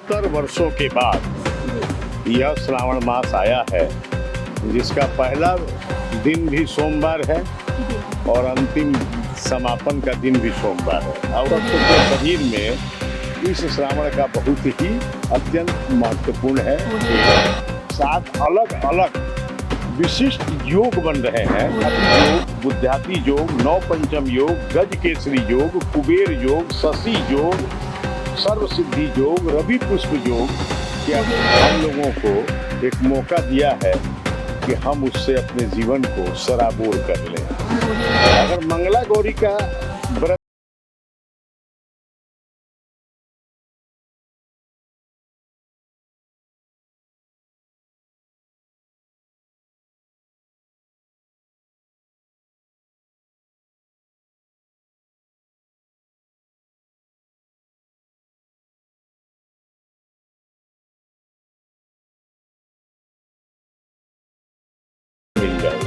70 वर्षों के बाद यह श्रावण मास आया है, जिसका पहला दिन भी सोमवार है और अंतिम समापन का दिन भी सोमवार है। औरत के शरीर में इस श्रावण का बहुत ही अत्यंत महत्वपूर्ण है। 7 अलग अलग विशिष्ट योग बन रहे हैं। योग, बुद्ध्याति योग, नौ पंचम योग, गज केसरी योग, कुबेर योग, शशि योग, सर्व सिद्धि योग, रवि पुष्प योग के हम लोगों को एक मौका दिया है कि हम उससे अपने जीवन को सराबोर कर लें। अगर मंगला गौरी का व्रत मिल जाए।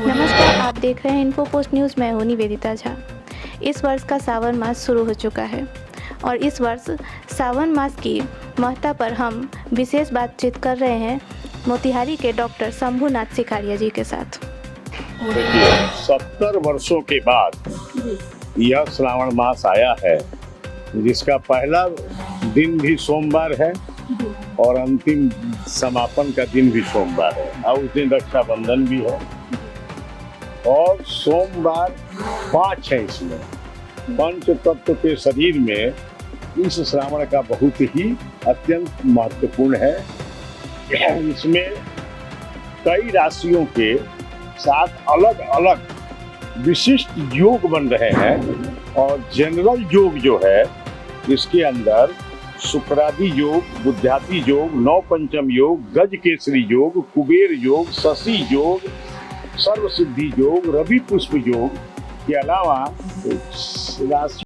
नमस्कार, आप देख रहे हैं इन्फो पोस्ट न्यूज़। मैं हूं निवेदिता झा। इस वर्ष का सावन मास शुरू हो चुका है और इस वर्ष सावन मास की महत्ता पर हम विशेष बातचीत कर रहे हैं मोतिहारी के डॉक्टर शंभुनाथ सिकारिया जी के साथ। देखिए, 70 वर्षों के बाद यह श्रावण मास आया है, जिसका पहला दिन भी सोमवार है और अंतिम समापन का दिन भी सोमवार है और उस दिन रक्षाबंधन भी है। और सोमवार 5 है। इसमें पंच तत्व के शरीर में इस श्रावण का बहुत ही अत्यंत महत्वपूर्ण है। इसमें कई राशियों के 7 अलग अलग विशिष्ट योग बन रहे हैं और जनरल योग जो है, इसके अंदर शुक्रादि योग, बुद्ध्याति योग, नौ पंचम योग, गज केसरी योग, कुबेर योग, शशि योग, सर्व सिद्धि योग, रवि पुष्प योग के अलावा राशि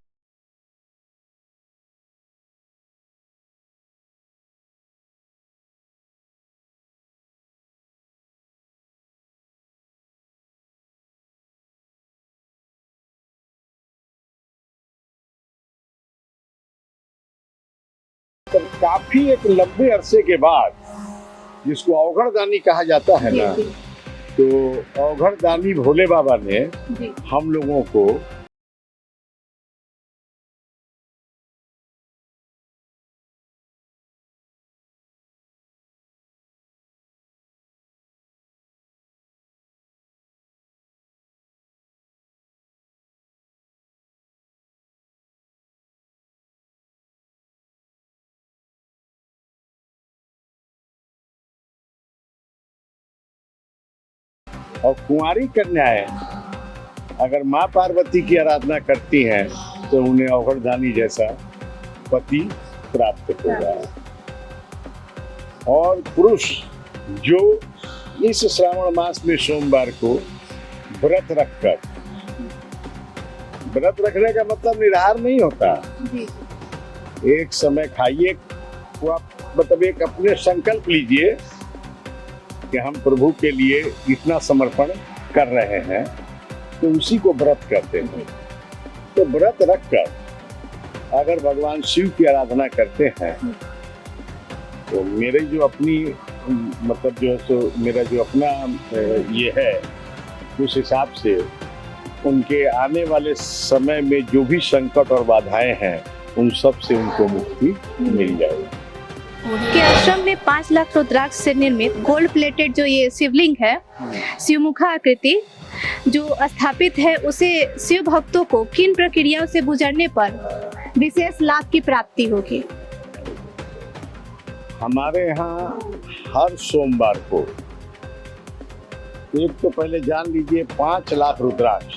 काफी एक लंबे अरसे के बाद, जिसको अवघड़ दानी कहा जाता है ना, तो अवघड़ दानी भोले बाबा ने हम लोगों को और कुंवारी कन्याएं अगर माँ पार्वती की आराधना करती हैं तो उन्हें अवघड़ दानी जैसा पति प्राप्त होगा। और पुरुष जो इस श्रावण मास में सोमवार को व्रत रखने का मतलब निराहार नहीं होता। एक समय खाइए, वो आप मतलब एक अपने संकल्प लीजिए कि हम प्रभु के लिए इतना समर्पण कर रहे हैं, तो उसी को व्रत कहते हैं। तो व्रत रखकर अगर भगवान शिव की आराधना करते हैं, तो मेरे जो अपनी मतलब जो है सो मेरा जो अपना ये है, उस हिसाब से उनके आने वाले समय में जो भी संकट और बाधाएं हैं, उन सब से उनको मुक्ति मिल जाएगी। के आश्रम में 5 लाख रुद्राक्ष से निर्मित गोल्ड प्लेटेड जो ये शिवलिंग है, शिवमुखा आकृति जो स्थापित है, उसे शिव भक्तों को किन प्रक्रियाओं से गुजरने पर विशेष लाभ की प्राप्ति होगी? हमारे यहाँ हर सोमवार को, एक तो पहले जान लीजिए, 5 लाख रुद्राक्ष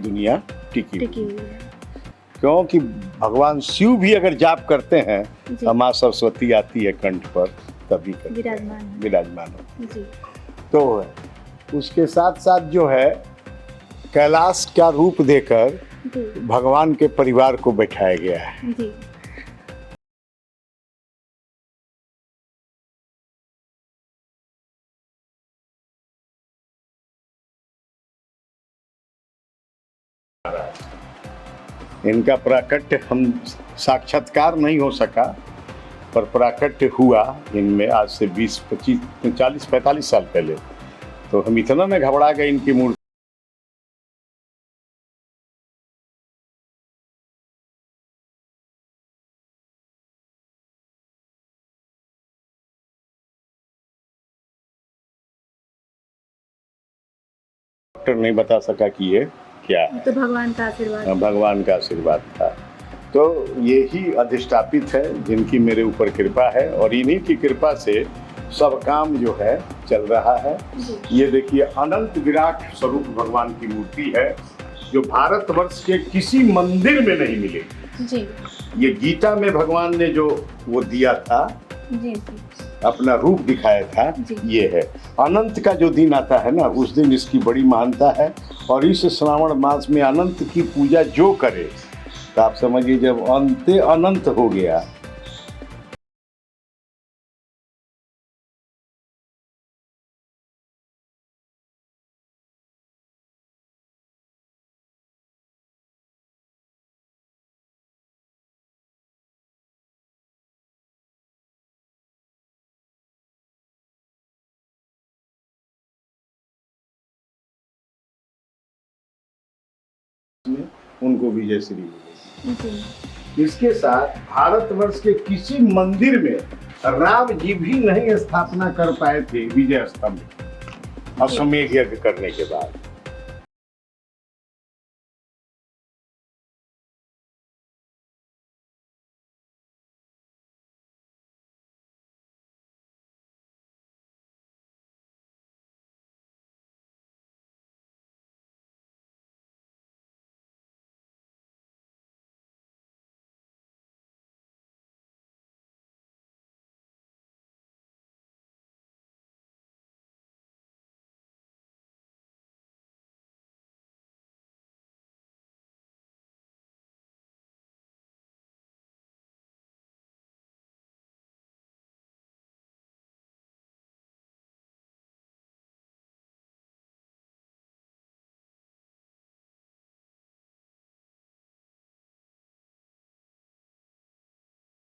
दुनिया टिकी टिकी हुई हुई है। है। क्योंकि भगवान शिव भी अगर जाप करते हैं जी। तो माँ सरस्वती आती है कंठ पर, तभी करते हैं, विराजमान है। विराजमान हो। जी तो उसके साथ साथ जो है कैलाश का रूप देकर जी भगवान के परिवार को बैठाया गया है। जी इनका प्राकट्य हम साक्षात्कार नहीं हो सका, पर प्राकट्य हुआ इनमें आज से 20, 25, 40, 45 साल पहले। तो हम इतना में घबरा गए इनकी मूर्ति डॉक्टर नहीं बता सका कि ये क्या है। तो भगवान का आशीर्वाद। भगवान का आशीर्वाद था। तो ये ही अधिष्ठापित है जिनकी मेरे ऊपर कृपा है, और इन्हीं की कृपा से सब काम जो है चल रहा है। ये देखिए अनंत विराट स्वरूप भगवान की मूर्ति है, जो भारतवर्ष के किसी मंदिर में नहीं मिलेगी। जी ये गीता में भगवान ने जो वो दिया था, जी अपना रूप दिखाया था, जी। ये है। अनंत का जो दिन आता है ना, उस दिन इसकी बड़ी महानता है। और इस श्रावण मास में अनंत की पूजा जो करे, तो आप समझिए जब अंते अनंत हो गया, उनको विजय श्री मिलेगी। जी इसके साथ भारतवर्ष के किसी मंदिर में राम जी भी नहीं स्थापना कर पाए थे विजय स्तंभ अश्वमेध यज्ञ करने के बाद।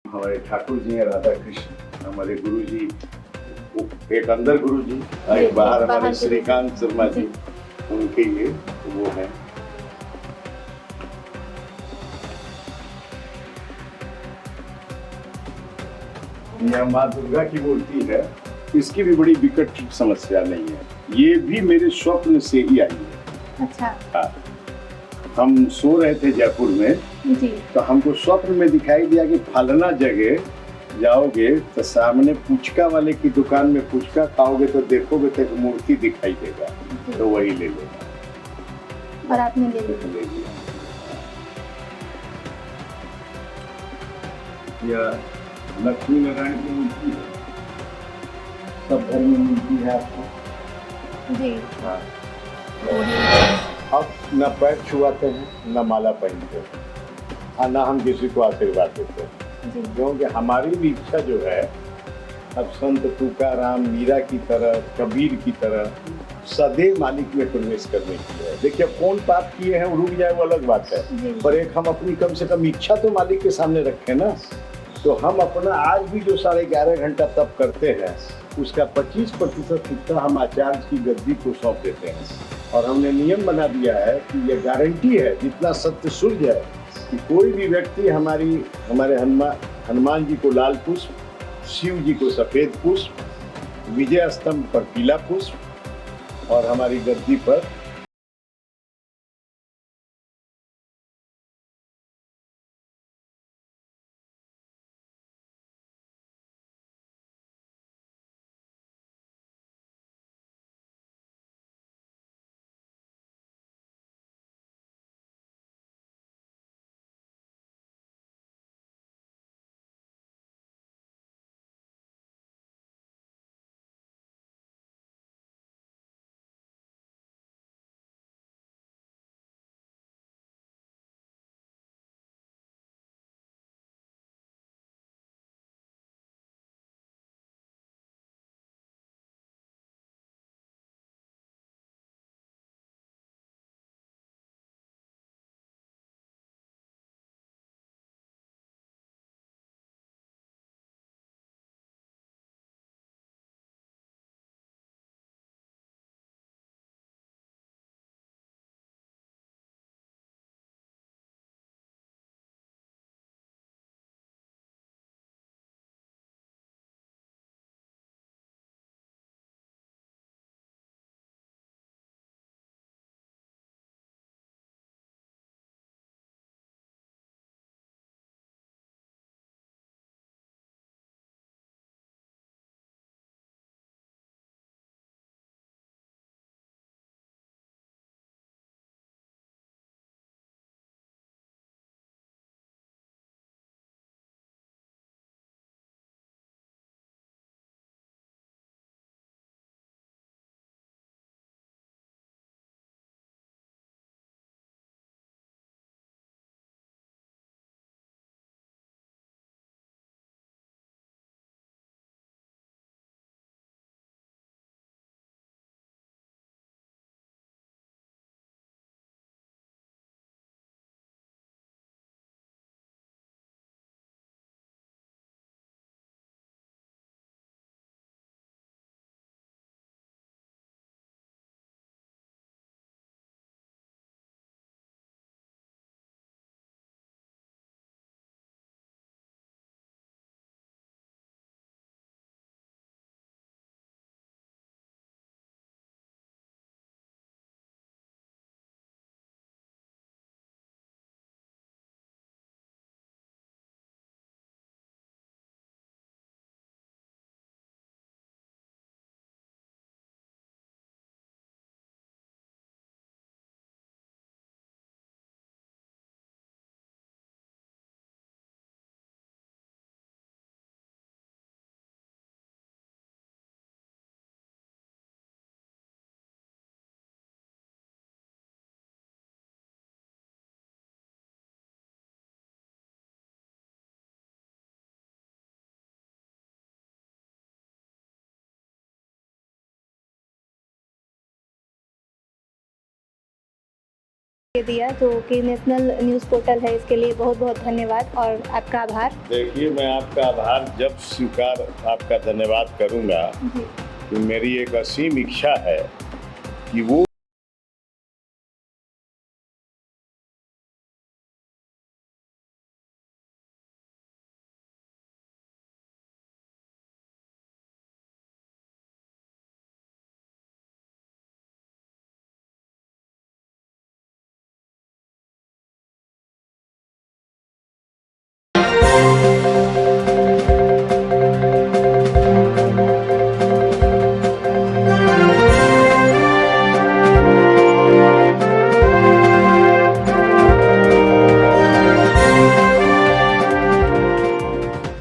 हमारे ठाकुर जी हैं राधा कृष्ण, हमारे गुरु जी, एक अंदर गुरु जी, एक बाहर हमारे श्रीकांत शर्मा जी, उनके ये वो है। यह माँ दुर्गा की मूर्ति है, इसकी भी बड़ी विकट समस्या नहीं है, ये भी मेरे स्वप्न से ही आई है। अच्छा। हाँ, हम सो रहे थे जयपुर में, जी तो हमको स्वप्न में दिखाई दिया कि फलाना जगह जाओगे तो सामने पुचका वाले की दुकान में पुचका खाओगे तो देखोगे तो एक मूर्ति दिखाई देगा, तो वही ले लेना। और आपने ले लिया। ले लिया। यह लक्ष्मी नारायण की मूर्ति है, सब घर में मिलती है आपको। जी हाँ। अब न पैर छुआते हैं, न माला पहनते हैं, और न हम किसी को आशीर्वाद देते हैं, जी क्योंकि हमारी भी इच्छा जो है अब संत तुकाराम, मीरा की तरह, कबीर की तरह सदैव मालिक में प्रवेश करने की है। देखिए कौन पाप किए हैं वो रुक जाए वो अलग बात है, जी। पर एक हम अपनी कम से कम इच्छा तो मालिक के सामने रखें ना। तो हम अपना आज भी जो 11.5 घंटा तप करते हैं, उसका 25% हिस्सा हम आचार्य की गद्दी को सौंप देते हैं। और हमने नियम बना दिया है कि ये गारंटी है, जितना सत्य सुलझ जाए, कि कोई भी व्यक्ति हमारे हनुमान जी को लाल पुष्प, शिव जी को सफेद पुष्प, विजय स्तंभ पर पीला पुष्प और हमारी गद्दी पर ये दिया जो कि नेशनल न्यूज़ पोर्टल है, इसके लिए बहुत बहुत धन्यवाद और आपका आभार। देखिए, मैं आपका आभार जब स्वीकार आपका धन्यवाद करूंगा कि मेरी एक असीम इच्छा है कि वो